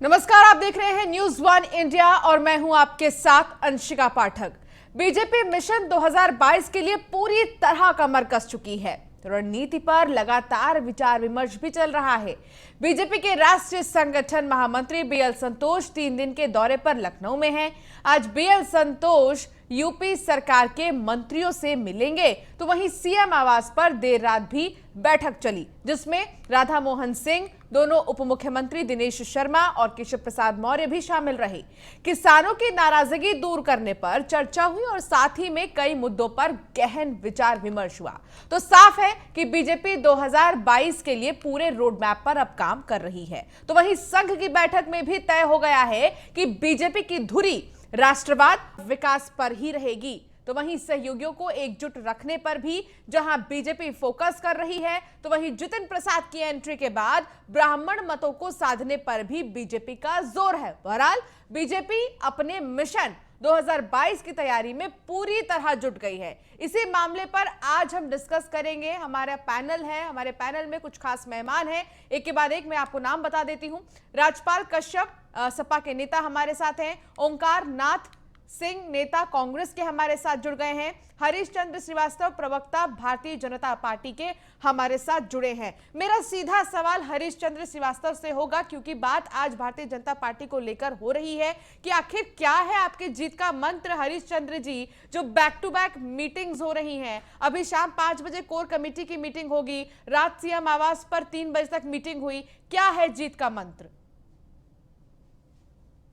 नमस्कार, आप देख रहे हैं न्यूज वन इंडिया और मैं हूं आपके साथ अंशिका पाठक। बीजेपी मिशन 2022 के लिए पूरी तरह कमर कस चुकी है। रणनीति पर लगातार विचार विमर्श भी चल रहा है। बीजेपी के राष्ट्रीय संगठन महामंत्री बीएल संतोष 3 दिन के दौरे पर लखनऊ में हैं। आज बीएल संतोष यूपी सरकार के मंत्रियों से मिलेंगे, तो वहीं सीएम आवास पर देर रात भी बैठक चली, जिसमें राधा मोहन सिंह, दोनों उप मुख्यमंत्री दिनेश शर्मा और केशव प्रसाद मौर्य भी शामिल रहे। किसानों की नाराजगी दूर करने पर चर्चा हुई और साथ ही में कई मुद्दों पर गहन विचार विमर्श हुआ। तो साफ है कि बीजेपी 2022 के लिए पूरे रोड मैप पर अब काम कर रही है। तो वहीं संघ की बैठक में भी तय हो गया है कि बीजेपी की धुरी राष्ट्रवाद, विकास पर ही रहेगी। तो वहीं सहयोगियों को एकजुट रखने पर भी जहां बीजेपी फोकस कर रही है, तो वहीं जितिन प्रसाद की एंट्री के बाद ब्राह्मण मतों को साधने पर भी बीजेपी का जोर है। बहरहाल बीजेपी अपने मिशन 2022 की तैयारी में पूरी तरह जुट गई है। इसी मामले पर आज हम डिस्कस करेंगे। हमारा पैनल है, हमारे पैनल में कुछ खास मेहमान हैं। एक के बाद एक मैं आपको नाम बता देती हूं। राजपाल कश्यप सपा के नेता हमारे साथ हैं। ओंकार नाथ सिंह नेता कांग्रेस के हमारे साथ जुड़ गए हैं। हरीश चंद्र श्रीवास्तव प्रवक्ता भारतीय जनता पार्टी के हमारे साथ जुड़े हैं। मेरा सीधा सवाल हरीश चंद्र श्रीवास्तव से होगा, क्योंकि बात आज भारतीय जनता पार्टी को लेकर हो रही है कि आखिर क्या है आपकी जीत का मंत्र। हरीश चंद्र जी, जो बैक टू बैक मीटिंग्स हो रही हैं, अभी शाम 5 बजे कोर कमेटी की मीटिंग होगी, रात सीएम आवास पर 3 बजे तक मीटिंग हुई, क्या है जीत का मंत्र?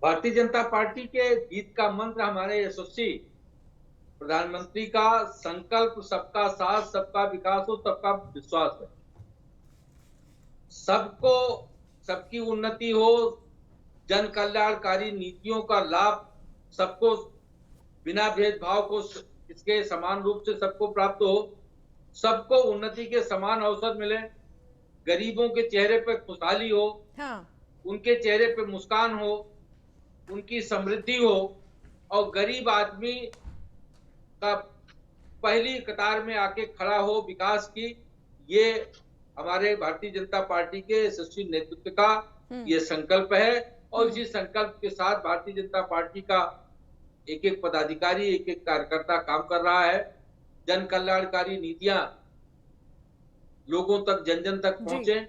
भारतीय जनता पार्टी के जीत का मंत्र हमारे यशस्वी प्रधानमंत्री का संकल्प सबका साथ, सबका विकास और सबका विश्वास है। सबको सबकी उन्नति हो, जन कल्याणकारी नीतियों का लाभ सबको बिना भेदभाव को इसके समान रूप से सबको प्राप्त हो, सबको उन्नति के समान अवसर मिले, गरीबों के चेहरे पर खुशहाली हो, उनके चेहरे पर मुस्कान हो, उनकी समृद्धि हो और गरीब आदमी का पहली कतार में आके खड़ा हो विकास की। ये हमारे भारतीय जनता पार्टी के यशस्वी नेतृत्व का ये संकल्प है और इसी संकल्प के साथ भारतीय जनता पार्टी का एक एक पदाधिकारी, एक एक कार्यकर्ता काम कर रहा है। जन कल्याणकारी नीतियां लोगों तक, जन जन तक पहुंचे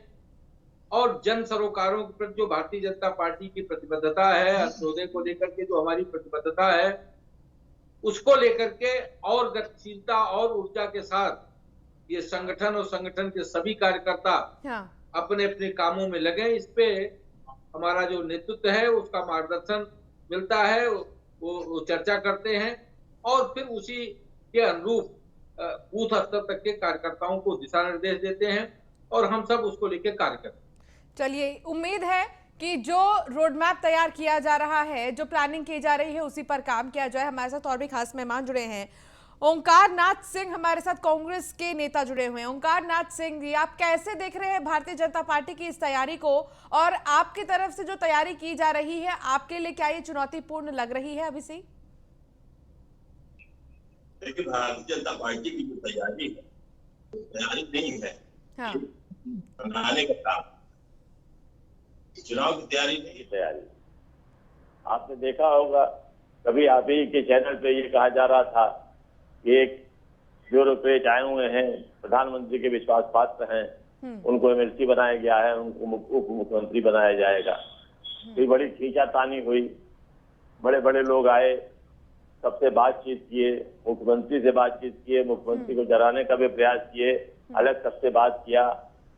और जन सरोकारों के प्रति जो भारतीय जनता पार्टी की प्रतिबद्धता है, अंत्योदय को लेकर के जो हमारी प्रतिबद्धता है, उसको लेकर के और गतिशीलता और ऊर्जा के साथ ये संगठन और संगठन के सभी कार्यकर्ता अपने अपने कामों में लगे। इस पे हमारा जो नेतृत्व है उसका मार्गदर्शन मिलता है, वो चर्चा करते हैं और फिर उसी के अनुरूप बूथ स्तर तक के कार्यकर्ताओं को दिशा निर्देश देते हैं और हम सब उसको लेकर कार्य करते हैं। चलिए, उम्मीद है कि जो रोड मैप तैयार किया जा रहा है, जो प्लानिंग की जा रही है, उसी पर काम किया जाए। हमारे साथ और भी खास मेहमान जुड़े हैं। ओंकार नाथ सिंह हमारे साथ कांग्रेस के नेता जुड़े हुए हैं। ओंकार नाथ सिंह जी, आप कैसे देख रहे हैं भारतीय जनता पार्टी की इस तैयारी को, और आपकी तरफ से जो तैयारी की जा रही है, आपके लिए क्या ये चुनौतीपूर्ण लग रही है अभी से? देखिए, भारतीय जनता पार्टी की जो तैयारी है, तैयारी नहीं है, बनाने का काम, चुनाव की तैयारी नहीं। तैयारी आपने देखा होगा, कभी आप ही के चैनल पे ये कहा जा रहा था कि एक ब्यूरोक्रेट आए हुए हैं, प्रधानमंत्री के विश्वास पात्र हैं, उनको एमएलसी बनाया गया है, उनको उप मुख्यमंत्री बनाया जाएगा। फिर बड़ी खींचातानी हुई, बड़े बड़े लोग आए, सबसे बातचीत किए, मुख्यमंत्री से बातचीत किए, मुख्यमंत्री को डराने का भी प्रयास किए, अलग सबसे बात किया,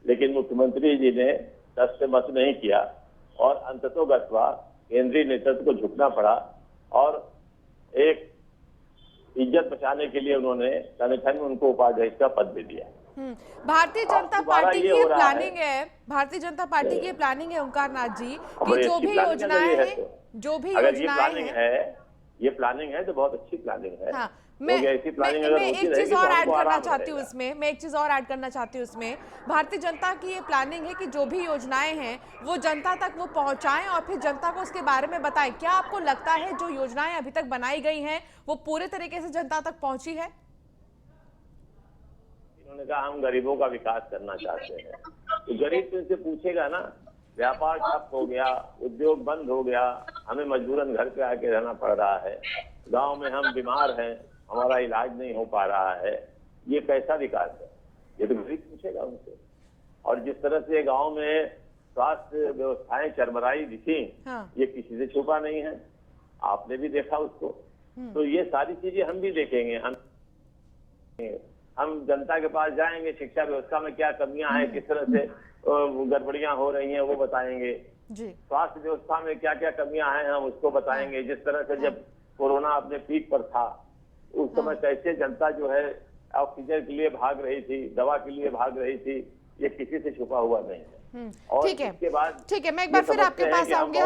लेकिन मुख्यमंत्री जी ने दस से मत नहीं किया और अंततोगत्वा केंद्रीय नेतृत्व को झुकना पड़ा और एक इज्जत बचाने के लिए उन्होंने संगठन में उनको उपाध्यक्ष का पद भी दिया। भारतीय जनता पार्टी की ये प्लानिंग है, भारतीय जनता पार्टी की प्लानिंग है ओंकार नाथ जी, कि जो भी योजनाएं हैं, जो भी योजनाएं हैं, ये प्लानिंग है तो बहुत अच्छी प्लानिंग है। हाँ, मैं एक चीज और ऐड करना चाहती हूँ इसमें, मैं एक चीज और ऐड करना चाहती हूँ इसमें। भारतीय जनता की ये प्लानिंग है कि जो भी योजनाएं हैं वो जनता तक वो पहुंचाएं और फिर जनता को उसके बारे में बताएं। क्या आपको लगता है जो योजनाएं अभी तक बनाई गई हैं वो पूरे तरीके से जनता तक पहुंची है? उन्होंने कहा हम गरीबों का विकास करना चाहते हैं, तो गरीब तो इनसे पूछेगा ना व्यापार ठप हो गया, उद्योग बंद हो गया, हमें मजबूरन घर पे आके रहना पड़ रहा है, गांव में हम बीमार हैं, हमारा इलाज नहीं हो पा रहा है, ये कैसा विकास है? ये तो गरीब पूछेगा उनसे। और जिस तरह से गांव में स्वास्थ्य व्यवस्थाएं चरमराई दिखी, ये किसी से छुपा नहीं है, आपने भी देखा उसको। तो ये सारी चीजें हम भी देखेंगे, हम जनता के पास जाएंगे, शिक्षा व्यवस्था में क्या कमियां हैं, किस तरह से गड़बड़ियां हो रही हैं वो बताएंगे, स्वास्थ्य व्यवस्था में क्या क्या कमियां हैं हम उसको बताएंगे। जिस तरह से जब कोरोना अपने पीक पर था उस समय कैसे जनता जो है ऑक्सीजन के लिए भाग रही थी, दवा के लिए भाग रही थी, ये किसी से छुपा हुआ नहीं है। और ठीक है, इसके बाद ठीक है, मैं एक बार फिर आपके पास आऊंगी।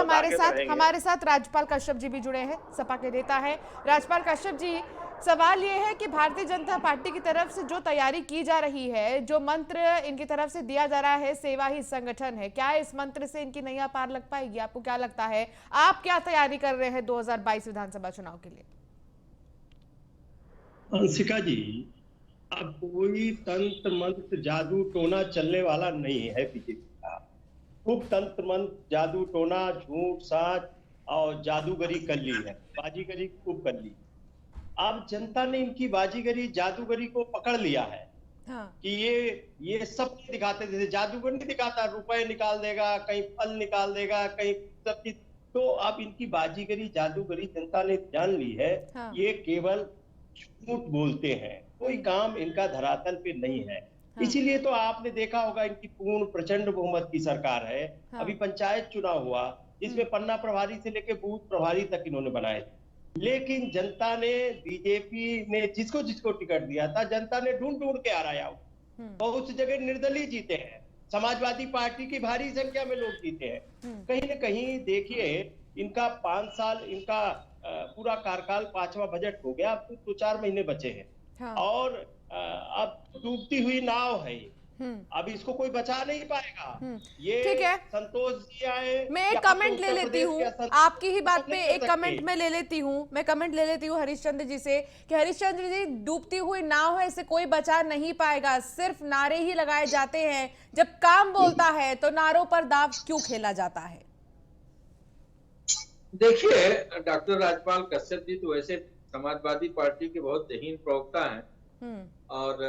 हमारे साथ राज्यपाल कश्यप जी भी जुड़े हैं, सपा के नेता हैं। राज्यपाल कश्यप जी, सवाल ये है कि भारतीय जनता पार्टी की तरफ से जो तैयारी की जा रही है, जो मंत्र इनकी तरफ से दिया जा रहा है, सेवा ही संगठन है, क्या इस मंत्र से इनकी नैया पार लग पाएगी? आपको क्या लगता है, आप क्या तैयारी कर रहे हैं 2022 विधानसभा चुनाव के लिए? अंशिका जी, अब कोई तंत्र मंत्र जादू टोना चलने वाला नहीं है बीजेपी का। खूब तंत्र मंत्र जादू टोना झूठ साच और जादूगरी कर ली है, बाजीगरी खूब कर ली। अब जनता ने इनकी बाजीगरी जादूगरी को पकड़ लिया है। कि ये सब दिखाते, जैसे जादूगर नहीं दिखाता, रुपए निकाल देगा, कहीं फल निकाल देगा, कहीं सब चीज। तो अब इनकी बाजीगरी जादूगरी जनता ने जान ली है। ये केवल झूठ बोलते हैं, कोई काम इनका धरातल पे नहीं है। इसीलिए तो आपने देखा होगा इनकी पूर्ण प्रचंड बहुमत की सरकार है। अभी पंचायत चुनाव हुआ, जिसमें पन्ना प्रभारी से लेकर बूथ प्रभारी तक इन्होंने बनाए थे, लेकिन जनता ने, बीजेपी ने जिसको जिसको टिकट दिया था, जनता ने ढूंढ ढूंढ के हराया। बहुत सी जगह निर्दलीय जीते हैं, समाजवादी पार्टी की भारी संख्या में लोग जीते हैं। कहीं न कहीं देखिए, इनका 5 साल, इनका पूरा कार्यकाल 5वां बजट हो गया, अब तो 4 महीने बचे हैं। और अब डूबती हुई नाव है, अब इसको कोई बचा नहीं पाएगा। ये ठीक है, संतोष जी आए, मैं एक कमेंट ले लेती हूँ आपकी ही बात पे, एक कमेंट में ले लेती हूँ, मैं कमेंट ले लेती हूँ हरिश्चंद्र जी से कि हरिश्चंद्र जी, डूबती हुई नाव है, इसे कोई बचा नहीं पाएगा, सिर्फ नारे ही लगाए जाते हैं, जब काम बोलता है तो नारों पर दाव क्यों खेला जाता है? देखिए, डॉक्टर राजपाल कश्यप जी तो वैसे समाजवादी पार्टी के बहुत ज़हीन प्रवक्ता हैं, और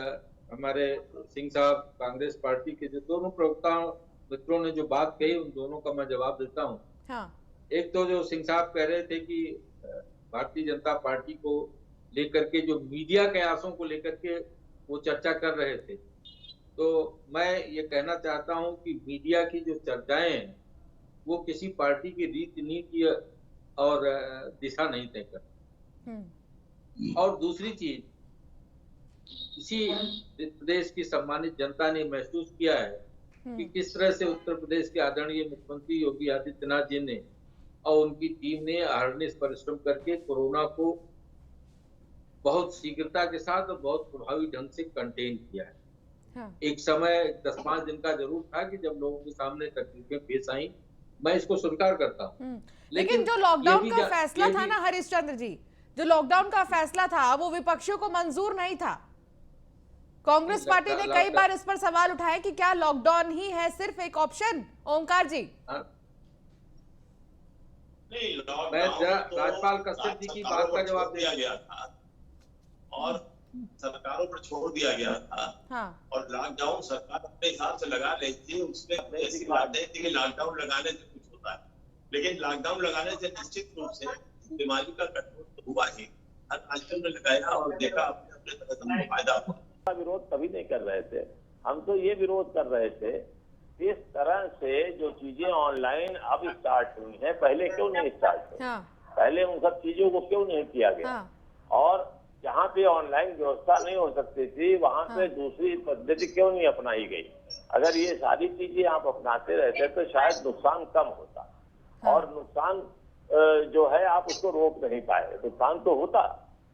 हमारे सिंह साहब कांग्रेस पार्टी के जो दोनों प्रवक्ताओं मित्रों ने जो बात कही, उन दोनों का मैं जवाब देता हूँ। एक तो जो सिंह साहब कह रहे थे कि भारतीय जनता पार्टी को लेकर के, जो मीडिया के आसों को लेकर के वो चर्चा कर रहे थे, तो मैं ये कहना चाहता हूँ कि मीडिया की जो चर्चाएं हैं वो किसी पार्टी की रीति नीति और दिशा नहीं तय करती। और दूसरी चीज, इसी प्रदेश की सम्मानित जनता ने महसूस किया है कि किस तरह से उत्तर प्रदेश के आदरणीय मुख्यमंत्री योगी आदित्यनाथ जी ने और उनकी टीम ने अहर्निश परिश्रम करके कोरोना को बहुत शीघ्रता के साथ और बहुत प्रभावी ढंग से कंटेन किया है। एक समय 10-5 दिन का जरूर था कि जब लोगों के सामने तकलीफें पेश आई, मैं इसको स्वीकार करता हूँ। लेकिन जो लॉकडाउन का फैसला था ना हरिश्चंद्र जी, जो लॉकडाउन का फैसला था वो विपक्षियों को मंजूर नहीं था। कांग्रेस पार्टी ने कई बार इस पर सवाल उठाया कि क्या लॉकडाउन ही है सिर्फ एक ऑप्शन? ओंकार जी, मैं राज्यपाल कश्यप जी की बात का जवाब दिया गया था और सरकारों पर छोड़ दिया गया था। और लॉकडाउन सरकार अपने हिसाब से लगा रही थी, उसमें ऐसी बात नहीं थी कि लॉकडाउन लगाने से कुछ होता है, लेकिन लॉकडाउन लगाने से निश्चित रूप से बीमारी का कंट्रोल तो हुआ ही। हर राज्यों ने लगाया और देखा अपने तरह से फायदा हुआ। विरोध कभी नहीं कर रहे थे, हम तो ये विरोध कर रहे थे इस तरह से जो चीजें ऑनलाइन अब स्टार्ट हुई हैं, पहले क्यों नहीं स्टार्ट हुई? पहले उन सब चीजों को क्यों नहीं किया गया? और जहाँ पे ऑनलाइन व्यवस्था नहीं हो सकती थी, वहां पे दूसरी पद्धति क्यों नहीं अपनाई गई? अगर ये सारी चीजें आप अपनाते रहते तो शायद नुकसान कम होता, और नुकसान जो है आप उसको रोक नहीं पाए। नुकसान तो होता,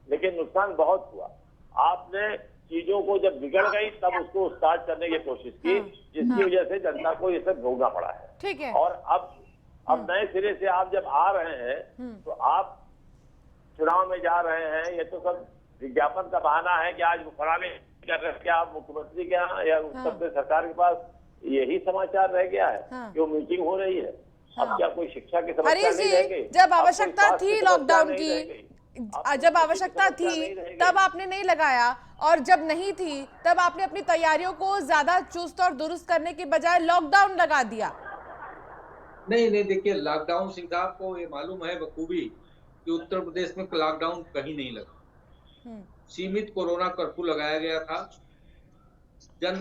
लेकिन नुकसान बहुत हुआ। आपने चीजों को जब बिगड़ गई तब उसको स्टार्ट करने की कोशिश की, जिसकी वजह से जनता को ये सब भोगना पड़ा है। ठीक है। और अब नए सिरे से आप जब आ रहे हैं तो आप चुनाव में जा रहे हैं, ये तो सब विज्ञापन का बहाना है कि आज फलाने कर रहे हैं, क्या आप मुख्यमंत्री के यहाँ या उत्तर प्रदेश सरकार के पास यही समाचार रह गया है। हाँ। कि वो मीटिंग हो रही है। हाँ। अब क्या कोई शिक्षा की समस्या हरीश नहीं जी, रह गई? जब अब कोई आवश्यकता स्वास्थ्य थी समस्या लॉकडाउन नहीं रह की, गई? जब आवश्यकता थी तब आपने नहीं लगाया, और जब नहीं थी तब आपने अपनी तैयारियों को ज्यादा चुस्त और दुरुस्त करने की बजाय लॉकडाउन लगा दिया। नहीं नहीं, देखिए लॉकडाउन सिंह साहब को ये मालूम है बखूबी कि उत्तर प्रदेश में लॉकडाउन कहीं नहीं लगा। सीमित कोरोना कर्फ्यू लगाया गया था। जन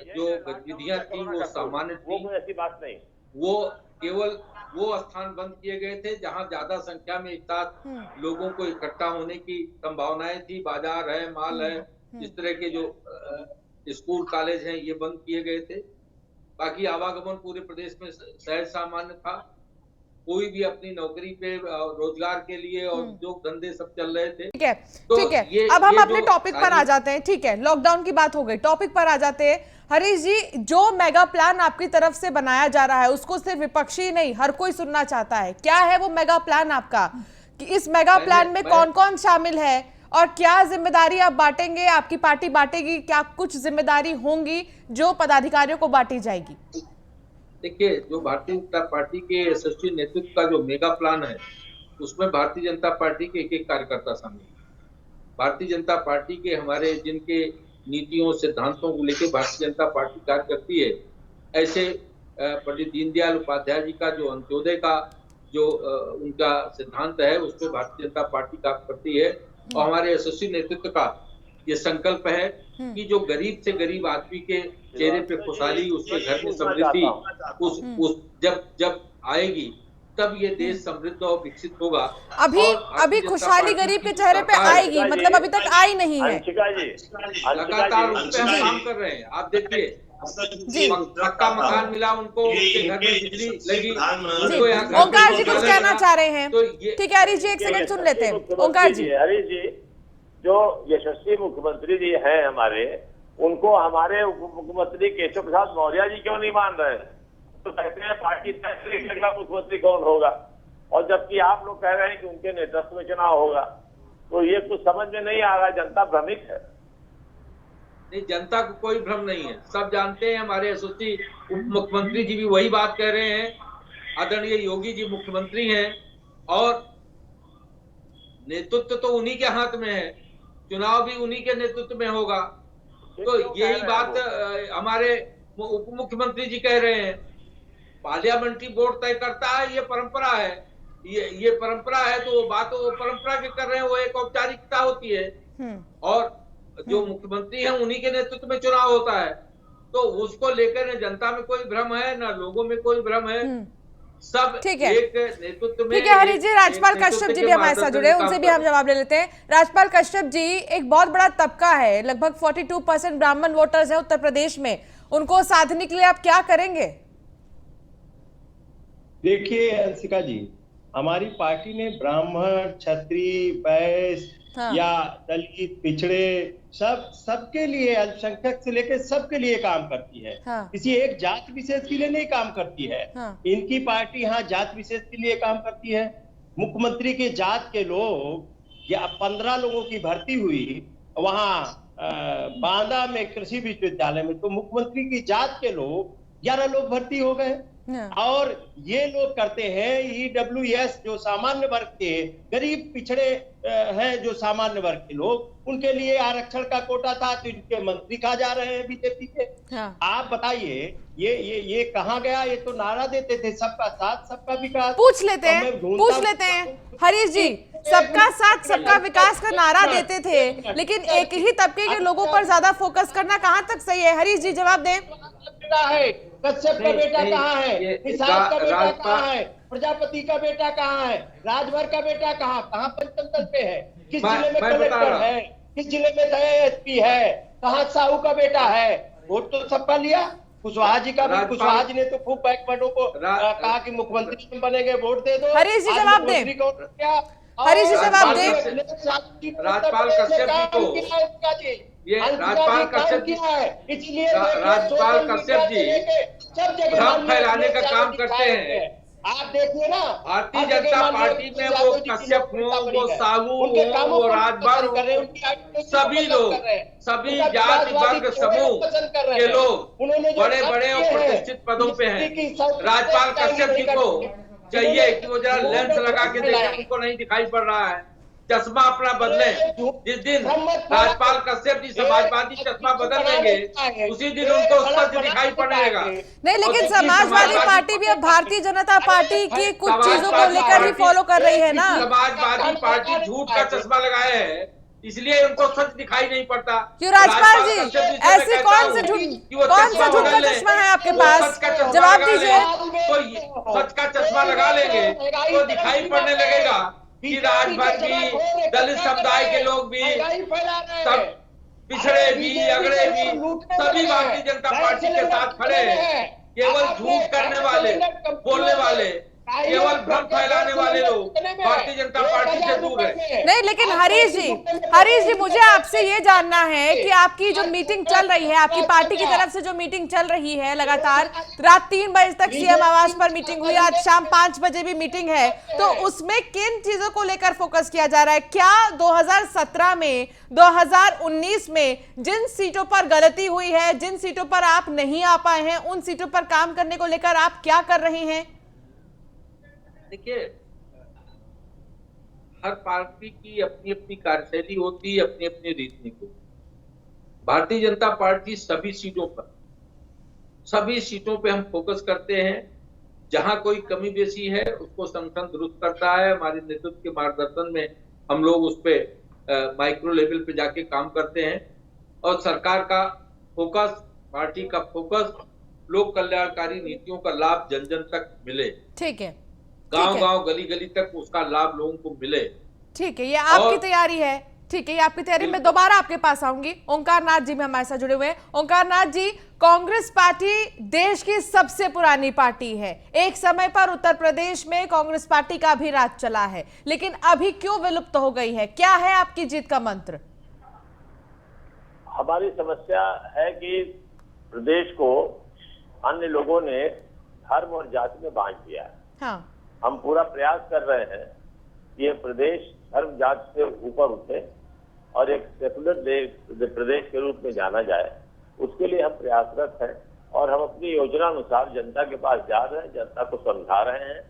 जो गतिविधियां थी वो सामान्य थी। वो कोई ऐसी बात नहीं। वो केवल वो स्थान बंद किए गए थे जहां ज्यादा संख्या में एक साथ लोगों को इकट्ठा होने की संभावनाएं थी। बाजार है, मॉल है, इस तरह के जो स्कूल कॉलेज हैं ये बंद किए गए थे। बाकी आवागमन पूरे प्रदेश में सहज सामान्य था। कोई भी अपनी नौकरी पे रोजगार के लिए और उद्योग धंधे सब चल रहे थे। ठीक है, तो ठीक है। अब हम अपने टॉपिक पर आ जाते हैं। ठीक है, लॉकडाउन की बात हो गई, टॉपिक पर आ जाते हैं। हरीश जी, जो मेगा प्लान आपकी तरफ से बनाया जा रहा है उसको सिर्फ विपक्षी नहीं हर कोई सुनना चाहता है। क्या है वो मेगा प्लान आपका, कि इस मेगा प्लान में कौन कौन शामिल है और क्या जिम्मेदारी आप बांटेंगे, आपकी पार्टी बांटेगी? क्या कुछ जिम्मेदारी होंगी जो पदाधिकारियों को बांटी जाएगी? देखिए, जो भारतीय जनता पार्टी के यशस्वी नेतृत्व का जो मेगा प्लान है उसमें भारतीय जनता पार्टी के एक एक कार्यकर्ता शामिल है। भारतीय जनता पार्टी के हमारे जिनके नीतियों सिद्धांतों को लेकर भारतीय जनता पार्टी कार्य करती है, ऐसे पंडित दीनदयाल उपाध्याय जी का जो अंत्योदय का जो उनका सिद्धांत है उस पर भारतीय जनता पार्टी कार्य करती है। और हमारे यशस्वी नेतृत्व का ये संकल्प है कि जो गरीब से गरीब आदमी के चेहरे पे खुशहाली, उसके घर में समृद्धि उस जब आएगी तब ये देश समृद्ध और विकसित होगा। अभी खुशहाली गरीब के चेहरे पे आएगी, मतलब अभी तक आई नहीं है। लगातार उस पे हम काम कर रहे हैं। आप देखिए, पक्का मकान मिला उनको, उनके घर में बिजली लगी। ओंकार जी कुछ कहना चाह रहे हैं? ठीक है हरीश जी, एक सेकंड सुन लेते हैं। ओंकार जी। हरीश जी, जो यशस्वी मुख्यमंत्री जी हैं हमारे, उनको हमारे उप मुख्यमंत्री केशव प्रसाद मौर्य जी क्यों नहीं मान रहे? तो कहते हैं पार्टी अगला मुख्यमंत्री कौन होगा, और जबकि आप लोग कह रहे हैं कि उनके नेतृत्व में चुनाव होगा। तो ये कुछ समझ में नहीं आ रहा, जनता भ्रमित है। नहीं, जनता को कोई भ्रम नहीं है, सब जानते हैं। हमारे यशस्वी उप मुख्यमंत्री जी भी वही बात कह रहे हैं। आदरणीय योगी जी मुख्यमंत्री हैं और नेतृत्व तो उन्हीं के हाथ में है, चुनाव भी उन्हीं के नेतृत्व में होगा। तो यही बात हमारे उप मुख्यमंत्री जी कह रहे हैं। पार्लियामेंट्री बोर्ड तय करता है, ये परंपरा है, ये परंपरा है। तो वो बात वो परंपरा के कर रहे हैं, वो एक औपचारिकता होती है। और जो मुख्यमंत्री हैं उन्हीं के नेतृत्व में चुनाव होता है। तो उसको लेकर न जनता में कोई भ्रम है न लोगों में कोई भ्रम है। सब ठीक है, एक नेतृत्व में। ठीक है हरीश जी। राजपाल कश्यप जी भी हमारे साथ जुड़े हैं, उनसे भी हम जवाब ले लेते हैं। राजपाल कश्यप जी, एक बहुत बड़ा तबका है, लगभग 42% ब्राह्मण वोटर्स हैं उत्तर प्रदेश में, उनको साधने के लिए आप क्या करेंगे? देखिए अंशिका जी, हमारी पार्टी ने ब्राह्मण, क्षत्रिय, वैश्य या दलित, पिछड़े सबके लिए, अल्पसंख्यक से लेकर सबके लिए काम करती है। किसी एक जात विशेष के लिए नहीं काम करती है। इनकी पार्टी यहाँ जात विशेष के लिए काम करती है। मुख्यमंत्री के जात के लोग या 15 लोगों की भर्ती हुई वहाँ बांदा में कृषि विश्वविद्यालय में, तो मुख्यमंत्री की जात के लोग 11 लोग भर्ती हो गए। और ये लोग करते हैं EWS, जो सामान्य वर्ग के गरीब पिछड़े हैं, जो सामान्य वर्ग के लोग, उनके लिए आरक्षण का कोटा था, तो इनके मंत्री कहा जा रहे हैं बीजेपी के। आप बताइए ये कहाँ गया? ये तो नारा देते थे सबका साथ सबका विकास। पूछ लेते हैं हरीश जी, सबका साथ सबका विकास का नारा देते थे, लेकिन एक ही तबके के लोगों पर ज्यादा फोकस करना कहाँ तक सही है? हरीश जी जवाब दें। कश्यप का बेटा कहाँ है? निषाद का बेटा कहाँ है? प्रजापति का बेटा कहाँ है? राजभर का बेटा कहाँ पंचम दल पे है? किस जिले में कलेक्टर है? किस जिले में SP है? कहाँ साहू का बेटा है? वोट तो सबका लिया। कुशवाहा जी का भी, कुशवाहा जी ने तो खूब बैकवर्डों को कहा कि मुख्यमंत्री बनेंगे, वोट दे दो। हरीश जी जवाब दें। हरीश जी जवाब दें। राजपाल कश्यप जी को ये राजपाल कश्यप जी, इसलिए राजपाल कश्यप जी भ्रम फैलाने का काम करते हैं। आप देखिए ना, भारतीय जनता पार्टी में वो कश्यप हो, वो साहू हो, वो राजभर हो, सभी लोग, सभी जाति वर्ग समूह के लोग बड़े बड़े और प्रतिष्ठित पदों पे हैं। राजपाल कश्यप जी को चाहिए कि वो जरा लेंस लगा के देखें, उनको नहीं दिखाई पड़ रहा है। चश्मा अपना बदले। जिस दिन राजपाल कश्यप जी समाजवादी चश्मा बदल देंगे, उसी दिन उनको सच दिखाई पड़ेगा। नहीं, लेकिन समाजवादी पार्टी भी अब भारतीय जनता पार्टी की कुछ चीजों को लेकर ही फॉलो कर रही है ना। समाजवादी पार्टी झूठ का चश्मा लगाए है, इसलिए उनको सच दिखाई नहीं पड़ता। क्यों राजपाल जी, ऐसी कौन सा झूठ का चश्मा है आपके पास? जवाब दीजिए। तो सच का चश्मा लगा लेंगे तो दिखाई पड़ने लगेगा कि राजभर भी, दलित समुदाय के लोग भी, सब पिछड़े भी, अगड़े भी, सभी भारतीय जनता पार्टी के साथ खड़े हैं। केवल झूठ करने वाले, बोलने वाले, केवल भ्रम फैलाने वाले लोग भारतीय जनता पार्टी से दूर है। नहीं, लेकिन हरीश जी मुझे आपसे ये जानना है कि आपकी जो मीटिंग चल रही है, आपकी पार्टी की तरफ से जो मीटिंग चल रही है लगातार, रात 3 बजे तक सीएम आवास पर मीटिंग हुई, आज शाम 5 बजे भी मीटिंग है, तो उसमें किन चीजों को लेकर फोकस किया जा रहा है? क्या 2017 में, 2019 में जिन सीटों पर गलती हुई है, जिन सीटों पर आप नहीं आ पाए हैं, उन सीटों पर काम करने को लेकर आप क्या कर रहे हैं? देखिए, हर पार्टी की अपनी अपनी कार्यशैली होती है, अपनी अपनी रीति होती है। भारतीय जनता पार्टी सभी सीटों पे हम फोकस करते हैं। जहां कोई कमी बेसी है उसको संगठन दुरुस्त करता है। हमारे नेतृत्व के मार्गदर्शन में हम लोग उस पे माइक्रो लेवल पे जाके काम करते हैं और सरकार का फोकस, पार्टी का फोकस लोक कल्याणकारी नीतियों का लाभ जन जन तक मिले। ठीक है, गांव-गांव, गली-गली तक उसका लाभ लोगों को मिले। ठीक है, ये आपकी तैयारी है। ठीक है, ये आपकी तैयारी। मैं दोबारा आपके पास आऊंगी। ओंकार नाथ जी भी हमारे साथ जुड़े हुए हैं। ओंकार नाथ जी, कांग्रेस पार्टी देश की सबसे पुरानी पार्टी है। एक समय पर उत्तर प्रदेश में कांग्रेस पार्टी का भी राज चला है, लेकिन अभी क्यों विलुप्त हो गई है? क्या है आपकी जीत का मंत्र? हमारी समस्या है कि प्रदेश को अन्य लोगों ने धर्म और जाति में बांट दिया है। हाँ, हम पूरा प्रयास कर रहे हैं कि ये प्रदेश धर्म जाति से ऊपर उठे और एक सेकुलर प्रदेश के रूप में जाना जाए। उसके लिए हम प्रयासरत हैं और हम अपनी योजना अनुसार जनता के पास जा रहे हैं, जनता को समझा रहे हैं।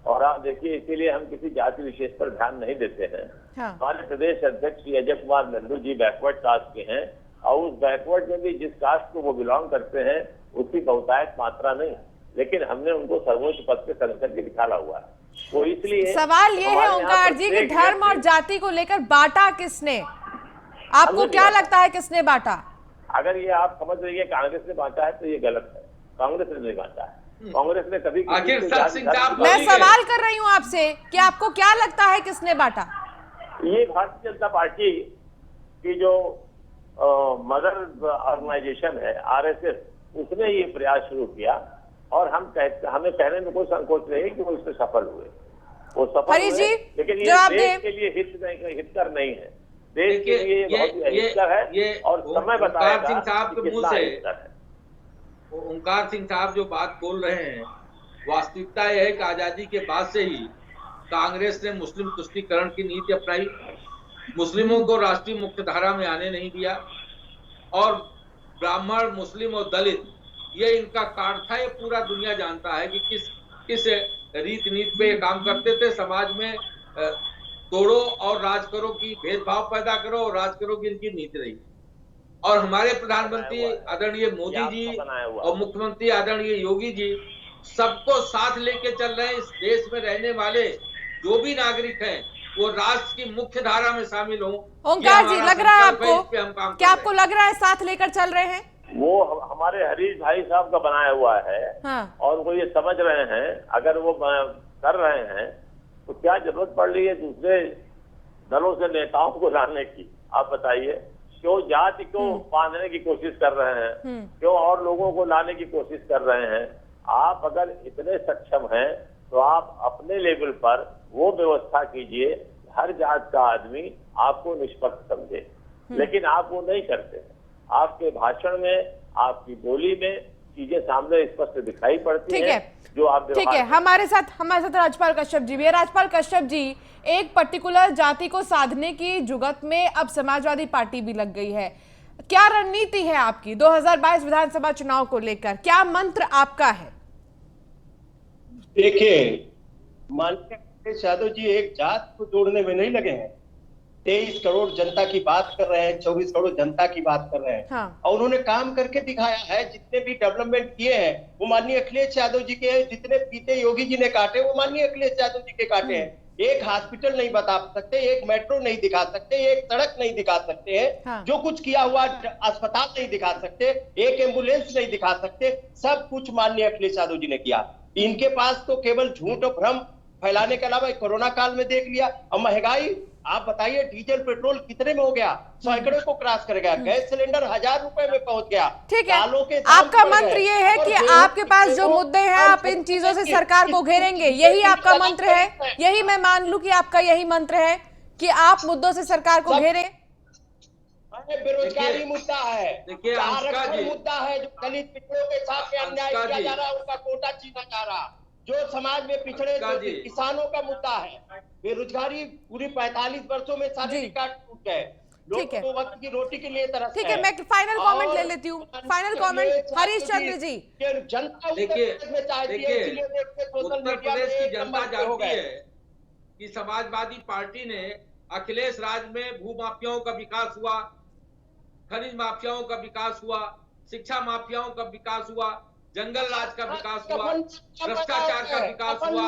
और आप देखिए, इसीलिए हम किसी जाति विशेष पर ध्यान नहीं देते हैं। हाँ। हमारे प्रदेश अध्यक्ष श्री अजय कुमार नंदू जी बैकवर्ड कास्ट के हैं और उस बैकवर्ड में भी जिस कास्ट को वो बिलोंग करते हैं उसकी बहुतायत मात्रा नहीं, लेकिन हमने उनको सर्वोच्च पद पे संसद के निकाला हुआ है। वो इसलिए सवाल ये है ओंकार जी कि धर्म और जाति को लेकर बांटा किसने? आपको क्या लगता है किसने बांटा? अगर ये आप समझ रही है कांग्रेस ने बांटा है तो ये गलत है। कांग्रेस ने नहीं बांटा है। कांग्रेस ने कभी मैं सवाल कर रही हूँ आपसे कि आपको क्या लगता है किसने बांटा? ये भारतीय जनता पार्टी की जो मदर ऑर्गेनाइजेशन है RSS, उसने ये प्रयास शुरू किया और हमें कहने में कोई संकोच नहीं कि वो इसमें सफल हुए। वो सफल हुए, लेकिन ये देश के लिए हितकर नहीं है। देश के लिए बहुत ही हितकर है और समय बताएगा सिंह साहब के मुंह से हितकर है। ओंकार सिंह साहब जो बात बोल रहे हैं, वास्तविकता यह है कि आजादी के बाद से ही कांग्रेस ने मुस्लिम तुष्टीकरण की नीति अपनाई, मुस्लिमों को राष्ट्रीय मुख्यधारा में आने नहीं दिया और ब्राह्मण, मुस्लिम और दलित, ये इनका कार्ड था। ये पूरा दुनिया जानता है कि किस रीत नीति पे ये काम करते थे। समाज में तोड़ो और राज करो की भेदभाव पैदा करो और राज करो की इनकी नीति रही। और हमारे प्रधानमंत्री आदरणीय मोदी जी और मुख्यमंत्री आदरणीय योगी जी सबको साथ लेके चल रहे हैं। इस देश में रहने वाले जो भी नागरिक हैं वो राष्ट्र की मुख्य धारा में शामिल हों। ओंकार जी, लग रहा है आपको, क्या आपको लग रहा है साथ लेकर चल रहे हैं? वो हमारे हरीश भाई साहब का बनाया हुआ है। हाँ। और वो ये समझ रहे हैं अगर वो कर रहे हैं तो क्या जरूरत पड़ रही है दूसरे दलों से नेताओं को लाने की? आप बताइए, क्यों जाति को बांधने की कोशिश कर रहे हैं? क्यों और लोगों को लाने की कोशिश कर रहे हैं? आप अगर इतने सक्षम हैं तो आप अपने लेवल पर वो व्यवस्था कीजिए हर जात का आदमी आपको निष्पक्ष समझे, लेकिन आप वो नहीं करते हैं। आपके भाषण में, आपकी बोली में चीजें सामने स्पष्ट दिखाई पड़ती ठीक हैं। है, जो आप ठीक है। हमारे साथ राजपाल कश्यप जी भी है। राजपाल कश्यप जी, एक पर्टिकुलर जाति को साधने की जुगत में अब समाजवादी पार्टी भी लग गई है। क्या रणनीति है आपकी 2022 विधानसभा चुनाव को लेकर? क्या मंत्र आपका है? देखिए, माननीय अखिलेश यादव जी एक जात को जोड़ने में नहीं लगे हैं। 23 करोड़ जनता की बात कर रहे हैं, 24 करोड़ जनता की बात कर रहे हैं। हाँ। और उन्होंने काम करके दिखाया है। जितने भी डेवलपमेंट किए हैं वो माननीय अखिलेश यादव जी के हैं। जितने पीते योगी जी ने काटे वो माननीय अखिलेश यादव जी के काटे हैं। एक हॉस्पिटल नहीं बता सकते, एक मेट्रो नहीं दिखा सकते, एक सड़क नहीं दिखा सकते हैं। हाँ। जो कुछ किया हुआ अस्पताल नहीं दिखा सकते, एक एम्बुलेंस नहीं दिखा सकते। सब कुछ माननीय अखिलेश यादव जी ने किया। इनके पास तो केवल झूठ और भ्रम फैलाने के अलावा कोरोना काल में देख लिया। अब महंगाई आप बताइए, डीजल पेट्रोल कितने में हो गया? सैकड़ों को क्रॉस कर गया। गैस सिलेंडर 1000 रुपए में पहुंच गया। ठीक है, दालों के दाम आपका बढ़ मंत्र गए। ये है और कि गेहूं आपके पास जो गेहूं मुद्दे हैं आप इन चीजों से सरकार को घेरेंगे, यही आपका मंत्र है? यही मैं मान लूं कि आपका यही मंत्र है कि आप मुद्दों से सरकार को घेरें? बेरोजगारी मुद्दा है, देखिए अनुष्का जी, मुद्दा है, जो दलित पिछड़ों के साथ में अन्याय किया जा रहा है, उनका कोटा छीना जा रहा, जो समाज में पिछड़े किसानों का मुद्दा है। बेरोजगारी पूरी 45 वर्षों में सारे रिकॉर्ड टूट गए। ठीक है, लोग 2 वक्त की रोटी के लिए तरसते ठीक है। मैं फाइनल कमेंट ले लेती हूँ। Final comment Harish Chandra ji. जनता देखिए देखिए उत्तर प्रदेश की जनता जानती है कि समाजवादी पार्टी ने अखिलेश राज में भूमाफियाओं का विकास हुआ, खनिज माफियाओं का विकास हुआ, शिक्षा माफियाओं का विकास हुआ, जंगल राज का विकास हुआ, भ्रष्टाचार का विकास हुआ,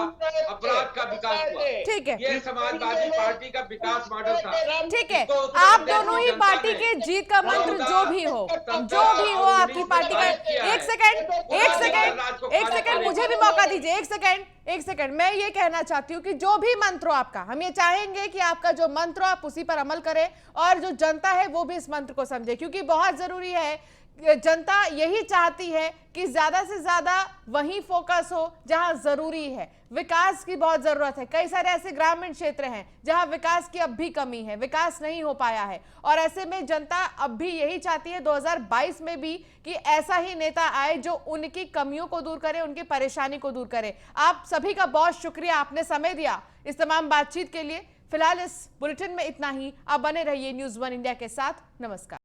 अपराध का विकास हुआ। ठीक है, ये समाजवादी पार्टी का विकास मॉडल था। ठीक है। आप दोनों ही पार्टी के जीत का मंत्र जो भी हो आपकी पार्टी का। एक सेकंड मुझे भी मौका दीजिए। एक सेकंड मैं ये कहना चाहती हूँ कि जो भी मंत्र हो आपका, हम ये चाहेंगे कि आपका जो मंत्र हो आप उसी पर अमल करें और जो जनता है वो भी इस मंत्र को समझे, क्योंकि बहुत जरूरी है। जनता यही चाहती है कि ज्यादा से ज्यादा वहीं फोकस हो जहां जरूरी है। विकास की बहुत जरूरत है। कई सारे ऐसे ग्रामीण क्षेत्र हैं जहां विकास की अब भी कमी है, विकास नहीं हो पाया है, और ऐसे में जनता अब भी यही चाहती है 2022 में भी कि ऐसा ही नेता आए जो उनकी कमियों को दूर करे, उनकी परेशानी को दूर करे। आप सभी का बहुत शुक्रिया, आपने समय दिया इस तमाम बातचीत के लिए। फिलहाल इस बुलेटिन में इतना ही। आप बने रहिए न्यूज़ 1 इंडिया के साथ। नमस्कार।